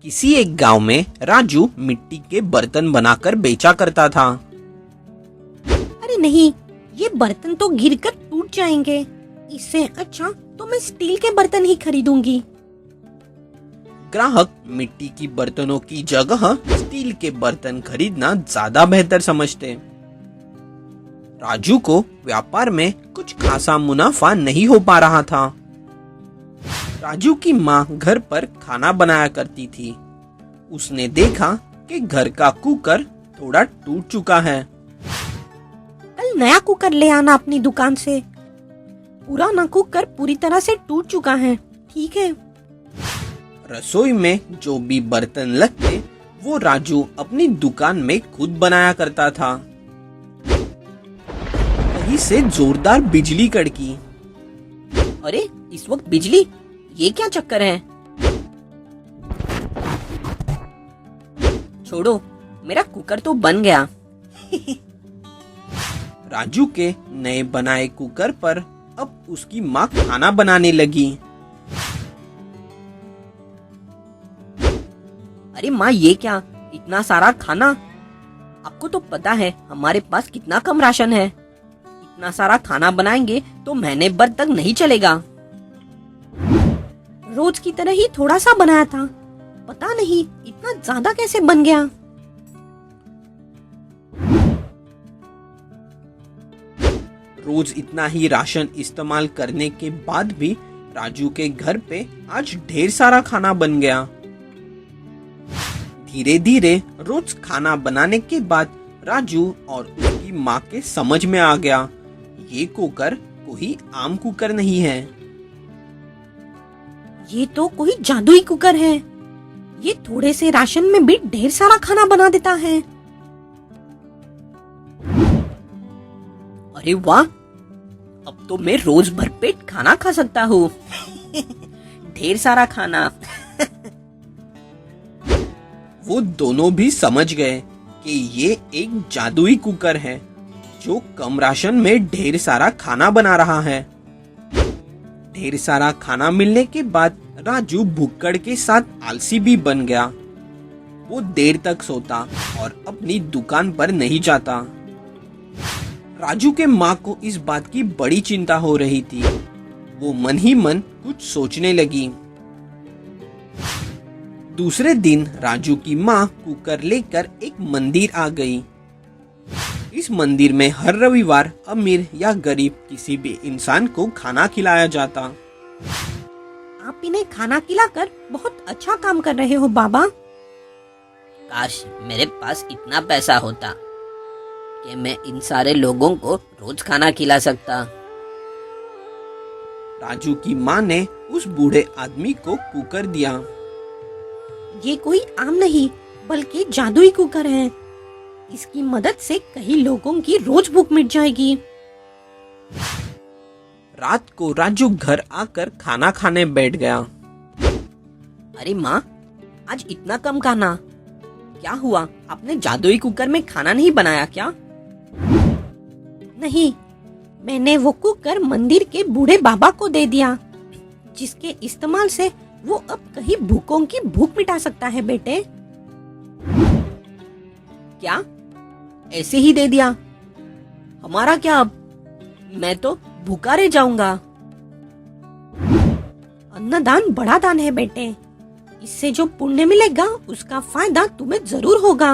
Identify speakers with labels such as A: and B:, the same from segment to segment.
A: किसी एक गांव में राजू मिट्टी के बर्तन बनाकर बेचा करता था।
B: अरे नहीं, ये बर्तन तो गिरकर टूट जाएंगे। इससे अच्छा तो मैं स्टील के बर्तन ही खरीदूंगी।
A: ग्राहक मिट्टी की बर्तनों की जगह स्टील के बर्तन खरीदना ज्यादा बेहतर समझते। राजू को व्यापार में कुछ खासा मुनाफा नहीं हो पा रहा था। राजू की माँ घर पर खाना बनाया करती थी। उसने देखा कि घर का कुकर थोड़ा टूट चुका है।
B: कल नया कुकर ले आना अपनी दुकान से। पुराना कुकर पूरी तरह से टूट चुका है, ठीक है?
A: रसोई में जो भी बर्तन लगते वो राजू अपनी दुकान में खुद बनाया करता था। कहीं से जोरदार बिजली कड़की।
B: अरे इस वक्त बिजली, ये क्या चक्कर है? छोड़ो, मेरा कुकर तो बन गया।
A: राजू के नए बनाए कुकर पर अब उसकी माँ खाना बनाने लगी।
B: अरे माँ, ये क्या इतना सारा खाना? आपको तो पता है हमारे पास कितना कम राशन है। इतना सारा खाना बनाएंगे तो महीने भर तक नहीं चलेगा। रोज की तरह ही थोड़ा सा बनाया था, पता नहीं इतना ज्यादा कैसे बन गया।
A: रोज इतना ही राशन इस्तेमाल करने के बाद भी राजू के घर पे आज ढेर सारा खाना बन गया। धीरे धीरे रोज खाना बनाने के बाद राजू और उसकी माँ के समझ में आ गया, ये कुकर कोई आम कुकर नहीं है।
B: ये तो कोई जादुई कुकर है। ये थोड़े से राशन में भी ढेर सारा खाना बना देता है। अरे वाह, अब तो मैं रोज भरपेट खाना खा सकता हूँ। ढेर सारा खाना।
A: वो दोनों भी समझ गए कि ये एक जादुई कुकर है जो कम राशन में ढेर सारा खाना बना रहा है। ढेर सारा खाना मिलने के बाद राजू भुक्कड़ के साथ आलसी भी बन गया। वो देर तक सोता और अपनी दुकान पर नहीं जाता। राजू के माँ को इस बात की बड़ी चिंता हो रही थी। वो मन ही मन कुछ सोचने लगी। दूसरे दिन राजू की माँ कुकर लेकर एक मंदिर आ गई। इस मंदिर में हर रविवार अमीर या गरीब किसी भी इंसान को खाना खिलाया जाता।
B: आप इन्हें खाना खिलाकर बहुत अच्छा काम कर रहे हो बाबा। काश मेरे पास इतना पैसा होता कि मैं इन सारे लोगों को रोज खाना खिला सकता।
A: राजू की माँ ने उस बूढ़े आदमी को कुकर दिया।
B: ये कोई आम नहीं बल्कि जादुई कुकर है। इसकी मदद से कई लोगों की रोज भूख मिट जाएगी।
A: रात को राजू घर आकर खाना खाने बैठ गया।
B: अरे माँ, आज इतना कम खाना क्या हुआ? आपने जादुई कुकर में खाना नहीं बनाया क्या? नहीं, मैंने वो कुकर मंदिर के बूढ़े बाबा को दे दिया, जिसके इस्तेमाल से वो अब कहीं भूखों की भूख मिटा सकता है। बेटे क्या ऐसे ही दे दिया? हमारा क्या अब? मैं तो भूखा रह जाऊंगा। अन्नदान बड़ा दान है बेटे। इससे जो पुण्य मिलेगा उसका फायदा तुम्हें जरूर होगा।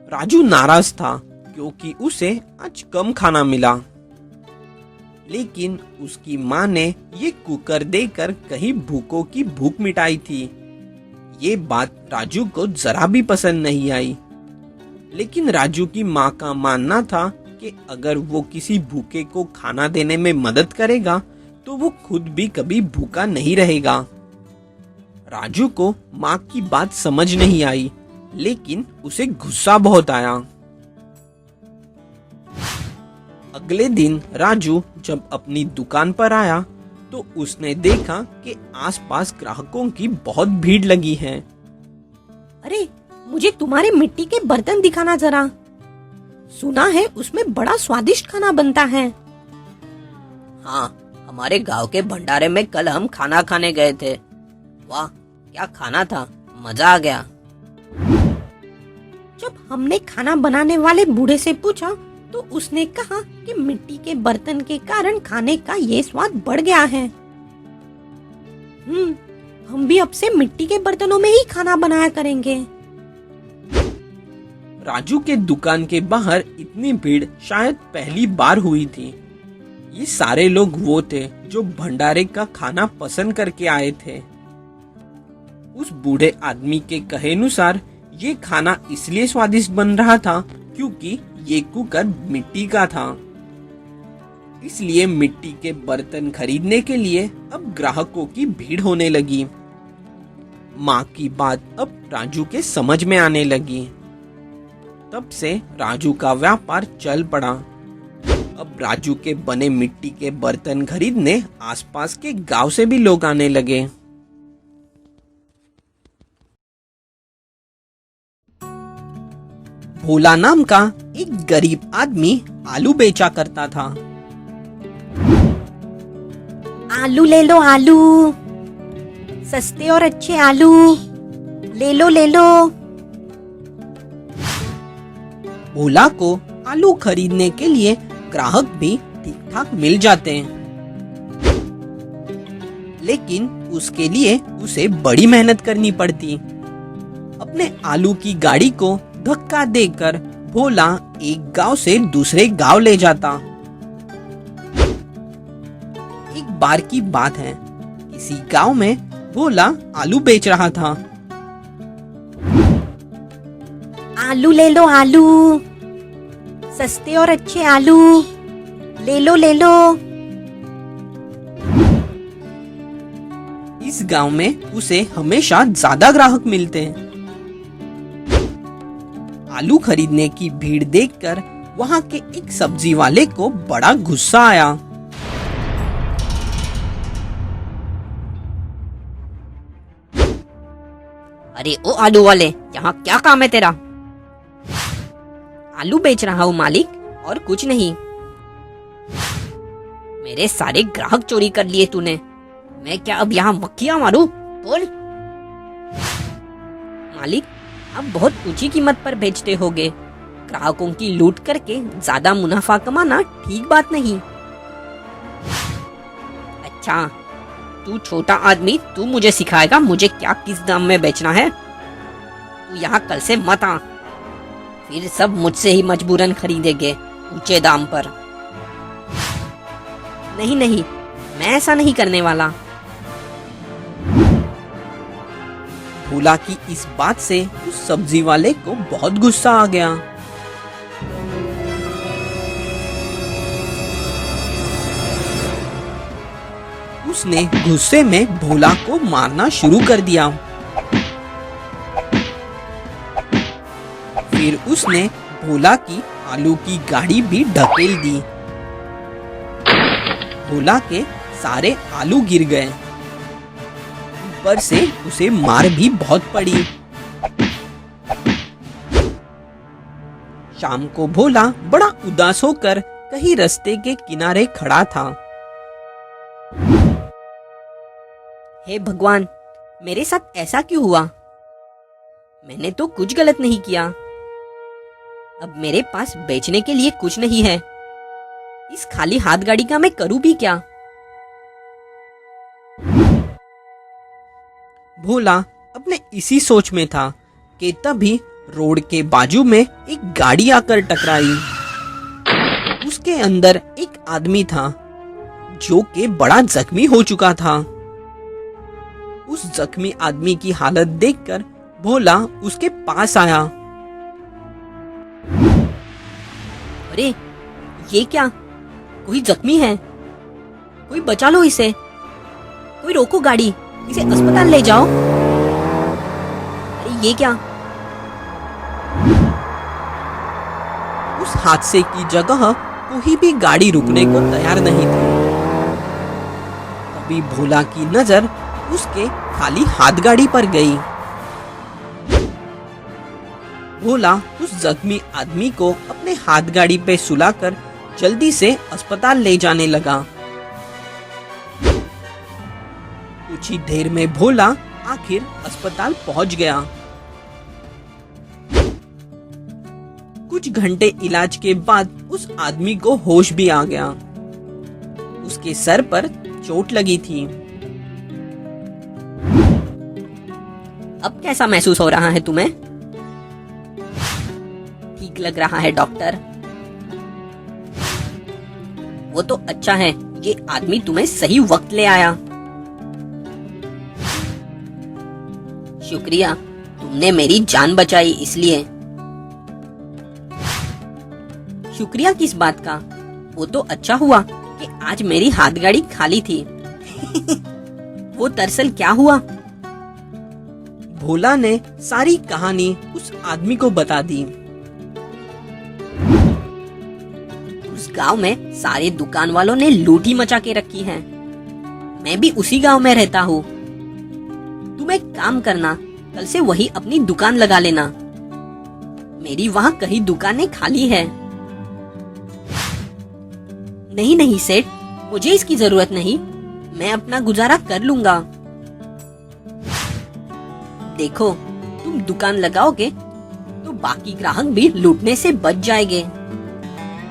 A: राजू नाराज था क्योंकि उसे आज कम खाना मिला। लेकिन उसकी माँ ने ये कुकर देकर कहीं भूखों की भूख मिटाई थी। ये बात राजू को जरा भी पसंद नहीं आई। लेकिन राजू की माँ का मानना था कि अगर वो किसी भूखे को खाना देने में मदद करेगा तो वो खुद भी कभी भूखा नहीं रहेगा। राजू को माँ की बात समझ नहीं आई, लेकिन उसे गुस्सा बहुत आया। अगले दिन राजू जब अपनी दुकान पर आया तो उसने देखा कि आसपास ग्राहकों की बहुत भीड़ लगी है।
B: अरे, मुझे तुम्हारे मिट्टी के बर्तन दिखाना जरा। सुना है उसमें बड़ा स्वादिष्ट खाना बनता है। हाँ, हमारे गांव के भंडारे में कल हम खाना खाने गए थे। वाह, क्या खाना था, मजा आ गया।
C: जब हमने खाना बनाने वाले बूढ़े से पूछा तो उसने कहा कि मिट्टी के बर्तन के कारण खाने का ये स्वाद बढ़ गया है। हम भी अब से मिट्टी के बर्तनों में ही खाना बनाया करेंगे।
A: राजू के दुकान के बाहर इतनी भीड़ शायद पहली बार हुई थी। ये सारे लोग वो थे जो भंडारे का खाना पसंद करके आए थे। उस बूढ़े आदमी के कहे अनुसार ये खाना इसलिए स्वादिष्ट बन रहा था क्योंकि ये कुकर मिट्टी का था। इसलिए मिट्टी के बर्तन खरीदने के लिए अब ग्राहकों की भीड़ होने लगी। माँ की बात अब राजू के समझ में आने लगी। तब से राजू का व्यापार चल पड़ा। अब राजू के बने मिट्टी के बर्तन खरीदने आसपास के गांव से भी लोग आने लगे। भोला नाम का एक गरीब आदमी आलू बेचा करता था।
C: आलू ले लो, आलू सस्ते और अच्छे आलू ले लो, ले लो।
A: भोला को आलू खरीदने के लिए ग्राहक भी ठीक ठाक मिल जाते हैं, लेकिन उसके लिए उसे बड़ी मेहनत करनी पड़ती। अपने आलू की गाड़ी को धक्का देकर भोला एक गांव से दूसरे गांव ले जाता। एक बार की बात है, किसी गांव में भोला आलू बेच रहा था।
C: आलू ले लो, आलू सस्ते और अच्छे आलू ले लो, ले लो।
A: इस गांव में उसे हमेशा ज्यादा ग्राहक मिलते हैं। आलू खरीदने की भीड़ देखकर वहां के एक सब्जी वाले को बड़ा गुस्सा आया।
B: अरे ओ आलू वाले, यहाँ क्या काम है तेरा? आलू बेच रहा हूँ मालिक, और कुछ नहीं। मेरे सारे ग्राहक चोरी कर लिए तूने। मैं क्या अब यहाँ मक्खियाँ मारूं? बोल। मालिक, आप बहुत ऊंची कीमत पर बेचते होगे। ग्राहकों की लूट करके ज्यादा मुनाफा कमाना ठीक बात नहीं। अच्छा, तू छोटा आदमी, तू मुझे सिखाएगा मुझे क्या किस दाम में बेचना है? तू यहाँ कल से मत आ, फिर सब मुझसे ही मजबूरन खरीदेंगे ऊंचे दाम पर। नहीं नहीं, मैं ऐसा नहीं करने वाला।
A: भोला की इस बात से उस सब्जी वाले को बहुत गुस्सा आ गया। उसने गुस्से में भोला को मारना शुरू कर दिया। फिर उसने भोला की आलू की गाड़ी भी ढकेल दी। भोला के सारे आलू गिर गए। ऊपर से उसे मार भी बहुत पड़ी। शाम को भोला बड़ा उदास होकर कहीं रास्ते के किनारे खड़ा था।
B: हे भगवान, मेरे साथ ऐसा क्यों हुआ? मैंने तो कुछ गलत नहीं किया। अब मेरे पास बेचने के लिए कुछ नहीं है। इस खाली हाथ गाड़ी का मैं करूं भी क्या?
A: भोला अपने इसी सोच में था कि तभी रोड के बाजू में एक गाड़ी आकर टकराई। उसके अंदर एक आदमी था जो कि बड़ा जख्मी हो चुका था। उस जख्मी आदमी की हालत देखकर भोला उसके पास आया।
B: अरे ये क्या? कोई जख्मी है, कोई बचा लो इसे, कोई रोको गाड़ी, इसे अस्पताल ले जाओ। अरे ये क्या?
A: उस हादसे की जगह कोई भी गाड़ी रुकने को तैयार नहीं थी। तभी भोला की नजर उसके खाली हाथ गाड़ी पर गई। भोला उस जख्मी आदमी को अपने हाथ गाड़ी पे सुलाकर जल्दी से अस्पताल ले जाने लगा। कुछ ही देर में भोला आखिर अस्पताल पहुंच गया। कुछ घंटे इलाज के बाद उस आदमी को होश भी आ गया। उसके सर पर चोट लगी थी।
B: अब कैसा महसूस हो रहा है तुम्हें? ठीक लग रहा है डॉक्टर? वो तो अच्छा है, ये आदमी तुम्हें सही वक्त ले आया। शुक्रिया, तुमने मेरी जान बचाई इसलिए। शुक्रिया किस बात का? वो तो अच्छा हुआ कि आज मेरी हाथ गाड़ी खाली थी। वो दरअसल क्या हुआ?
A: भोला ने सारी कहानी उस आदमी को बता दी।
B: उस गांव में सारे दुकान वालों ने लूटी मचा के रखी है। मैं भी उसी गांव में रहता हूँ। तुम एक काम करना, कल से वही अपनी दुकान लगा लेना। मेरी वहाँ कहीं दुकानें खाली है। नहीं नहीं सेठ, मुझे इसकी जरूरत नहीं, मैं अपना गुजारा कर लूंगा। देखो, तुम दुकान लगाओगे तो बाकी ग्राहक भी लूटने से बच जाएंगे।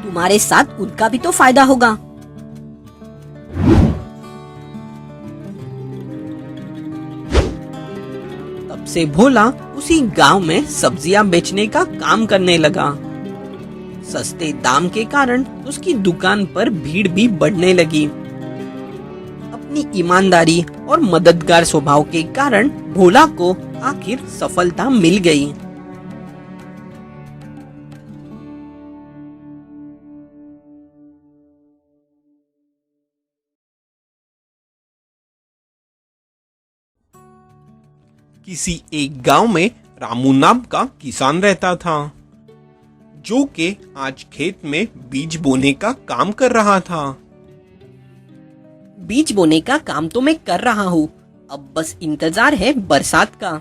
B: तुम्हारे साथ उनका भी तो फायदा होगा।
A: तब से भोला उसी गांव में सब्जियां बेचने का काम करने लगा। सस्ते दाम के कारण उसकी दुकान पर भीड़ भी बढ़ने लगी। अपनी ईमानदारी और मददगार स्वभाव के कारण भोला को आखिर सफलता मिल गई। किसी एक गांव में रामू नाम का किसान रहता था, जो कि आज खेत में बीज बोने का काम कर रहा था।
B: बीज बोने का काम तो मैं कर रहा हूँ, अब बस इंतजार है बरसात का।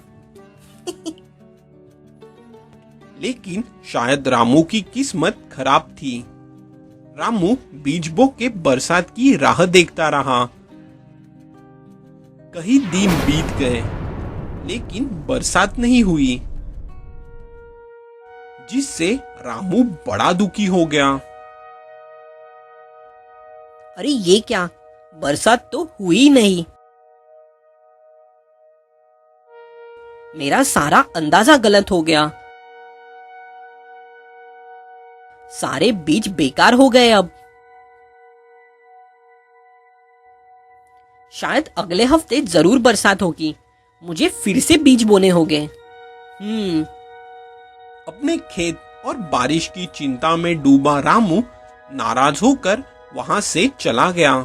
A: लेकिन शायद रामू की किस्मत खराब थी। रामू बीज बो के बरसात की राह देखता रहा। कई दिन बीत गए, लेकिन बरसात नहीं हुई, जिससे रामू बड़ा दुखी हो गया।
B: अरे ये क्या, बरसात तो हुई नहीं। मेरा सारा अंदाजा गलत हो गया। सारे बीज बेकार हो गए। अब शायद अगले हफ्ते जरूर बरसात होगी। मुझे फिर से बीज बोने होंगे।
A: अपने खेत और बारिश की चिंता में डूबा रामू नाराज होकर वहां से चला गया।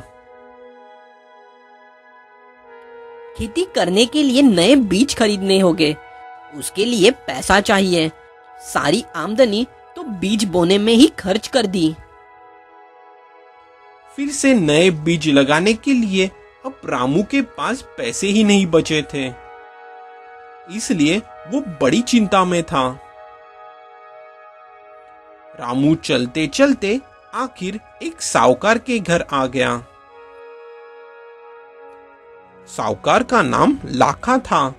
B: खेती करने के लिए नए बीज खरीदने होंगे, उसके लिए पैसा चाहिए। सारी आमदनी तो बीज बोने में ही खर्च कर दी।
A: फिर से नए बीज लगाने के लिए अब रामू के पास पैसे ही नहीं बचे थे, इसलिए वो बड़ी चिंता में था। रामू चलते चलते आखिर एक साहूकार के घर आ गया। साहूकार का नाम लाखा था,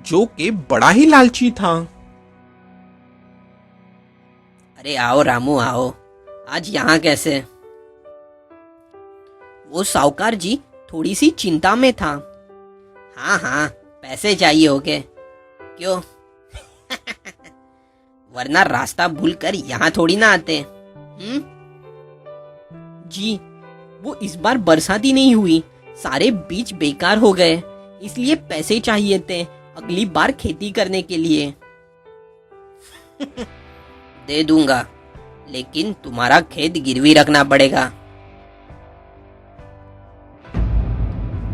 A: जो कि बड़ा ही लालची था।
B: अरे आओ रामू आओ, आज यहाँ कैसे? वो साहूकार जी थोड़ी सी चिंता में था। हाँ हाँ, पैसे चाहिए होगे। क्यों? वरना रास्ता भूलकर यहाँ थोड़ी ना आते। जी, वो इस बार बरसात ही नहीं हुई, सारे बीज बेकार हो गए, इसलिए पैसे चाहिए थे अगली बार खेती करने के लिए। दे दूंगा, लेकिन तुम्हारा खेत गिरवी रखना पड़ेगा।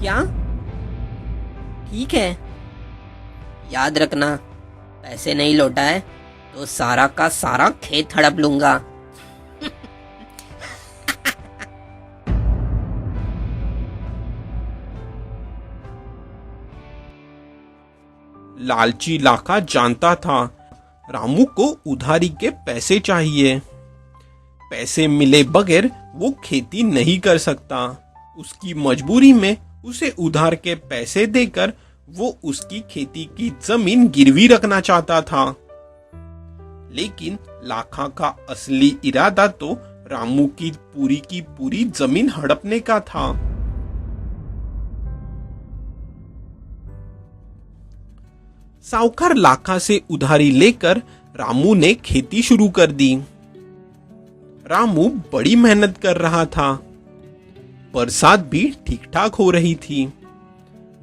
B: क्या? ठीक है, याद रखना, पैसे नहीं लौटाए तो सारा का सारा खेत हड़प लूंगा।
A: लालची लाखा जानता था रामू को उधारी के पैसे चाहिए। पैसे मिले बगैर वो खेती नहीं कर सकता। उसकी मजबूरी में उसे उधार के पैसे देकर वो उसकी खेती की जमीन गिरवी रखना चाहता था। लेकिन लाखा का असली इरादा तो रामू की पूरी जमीन हड़पने का था। साहूकार लाखा से उधारी लेकर रामू ने खेती शुरू कर दी। रामू बड़ी मेहनत कर रहा था। बरसात भी ठीक ठाक हो रही थी।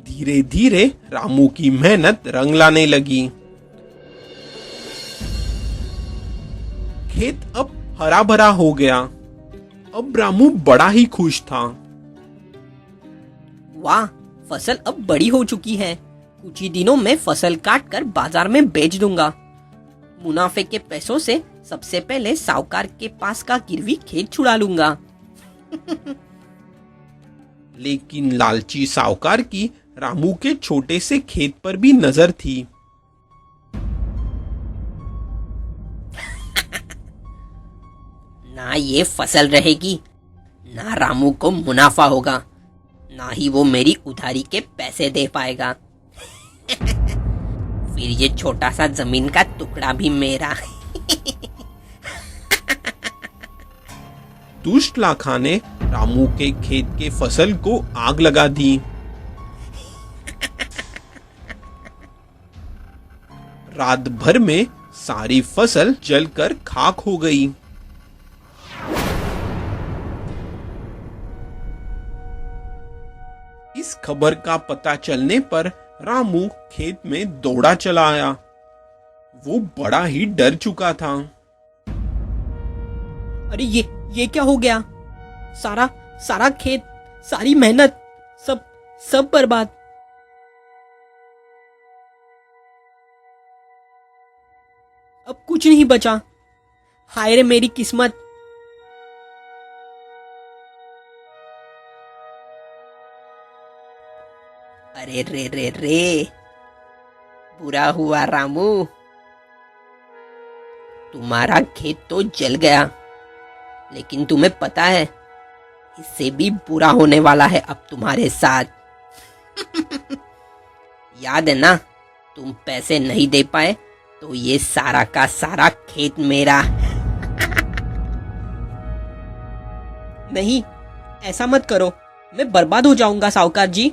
A: धीरे धीरे रामू की मेहनत रंग लाने लगी। खेत अब हरा भरा हो गया। अब रामू बड़ा ही खुश था।
B: वाह, फसल अब बड़ी हो चुकी है। कुछ ही दिनों में फसल काट कर बाजार में बेच दूंगा। मुनाफे के पैसों से सबसे पहले साहूकार के पास का गिरवी खेत छुड़ा लूंगा।
A: लेकिन लालची साहूकार की रामू के छोटे से खेत पर भी नजर थी।
B: ना ये फसल रहेगी, ना रामू को मुनाफा होगा, ना ही वो मेरी उधारी के पैसे दे पाएगा। फिर ये छोटा सा जमीन का टुकड़ा भी मेरा।
A: दुष्ट लाखा ने रामू के खेत के फसल को आग लगा दी। रात भर में सारी फसल जलकर खाक हो गई। इस खबर का पता चलने पर रामू खेत में दौड़ा चला आया। वो बड़ा ही डर चुका था।
B: अरे ये क्या हो गया? सारा खेत, सारी मेहनत, सब बर्बाद। अब कुछ नहीं बचा। हाय रे मेरी किस्मत। अरे रे, बुरा हुआ रामू, तुम्हारा खेत तो जल गया। लेकिन तुम्हें पता है, इससे भी बुरा होने वाला है अब तुम्हारे साथ। याद है ना, तुम पैसे नहीं दे पाए तो ये सारा का सारा खेत मेरा। नहीं, ऐसा मत करो, मैं बर्बाद हो जाऊंगा साहूकार जी।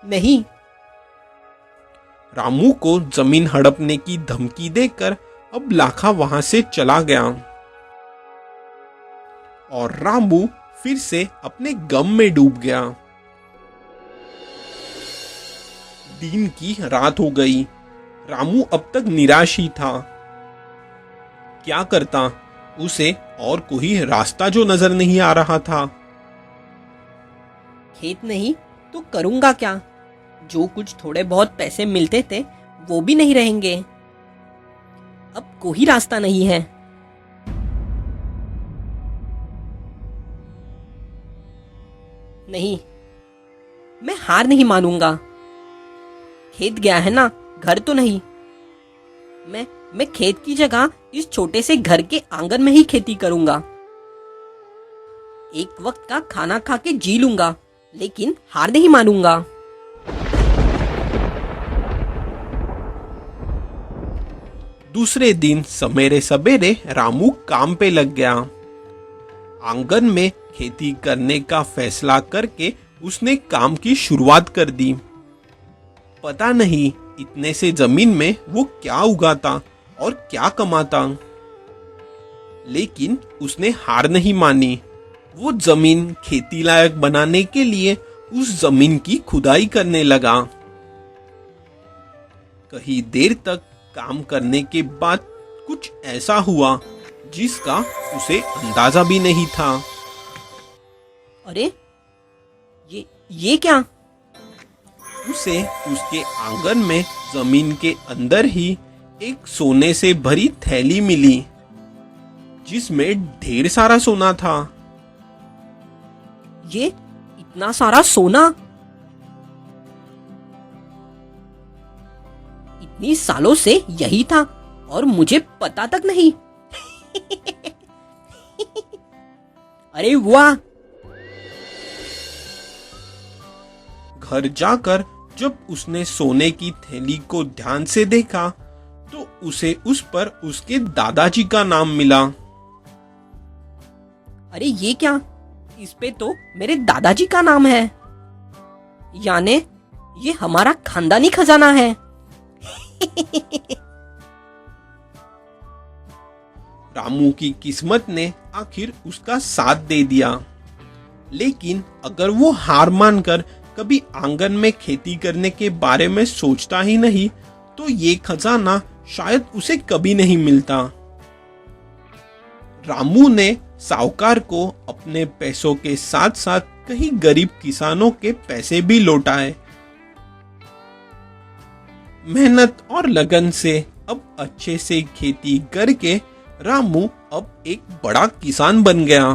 B: नहीं।
A: रामू को जमीन हड़पने की धमकी देकर अब लाखा वहां से चला गया और रामू फिर से अपने गम में डूब गया। दिन की रात हो गई। रामू अब तक निराश ही था। क्या करता, उसे और कोई रास्ता जो नजर नहीं आ रहा था।
B: खेत नहीं तो करूंगा क्या? जो कुछ थोड़े बहुत पैसे मिलते थे वो भी नहीं रहेंगे। अब कोई रास्ता नहीं है। नहीं, मैं हार नहीं मानूंगा। खेत गया है ना, घर तो नहीं। मैं खेत की जगह इस छोटे से घर के आंगन में ही खेती करूंगा। एक वक्त का खाना खा के जी लूंगा, लेकिन हार नहीं मानूंगा।
A: दूसरे दिन सवेरे सवेरे रामू काम पे लग गया। आंगन में खेती करने का फैसला करके उसने काम की शुरुआत कर दी। पता नहीं इतने से जमीन में वो क्या उगाता और क्या कमाता, लेकिन उसने हार नहीं मानी। वो जमीन खेती लायक बनाने के लिए उस जमीन की खुदाई करने लगा। कहीं देर तक काम करने के बाद कुछ ऐसा हुआ जिसका उसे अंदाजा भी नहीं था।
B: अरे ये क्या?
A: उसे उसके आंगन में जमीन के अंदर ही एक सोने से भरी थैली मिली, जिसमें ढेर सारा सोना था।
B: ये इतना सारा सोना? इतनी सालों से यही था और मुझे पता तक नहीं। अरे वाह!
A: घर जाकर जब उसने सोने की थैली को ध्यान से देखा तो उसे उस पर उसके दादाजी का नाम मिला।
C: अरे ये क्या, इस पे तो मेरे दादाजी का नाम है, यानी ये हमारा खानदानी खजाना है।
A: रामू की किस्मत ने आखिर उसका साथ दे दिया, लेकिन अगर वो हार मानकर कभी आंगन में खेती करने के बारे में सोचता ही नहीं तो ये खजाना शायद उसे कभी नहीं मिलता। रामू ने साहूकार को अपने पैसों के साथ साथ कई गरीब किसानों के पैसे भी लौटाए। मेहनत और लगन से अब अच्छे से खेती करके रामू अब एक बड़ा किसान बन गया।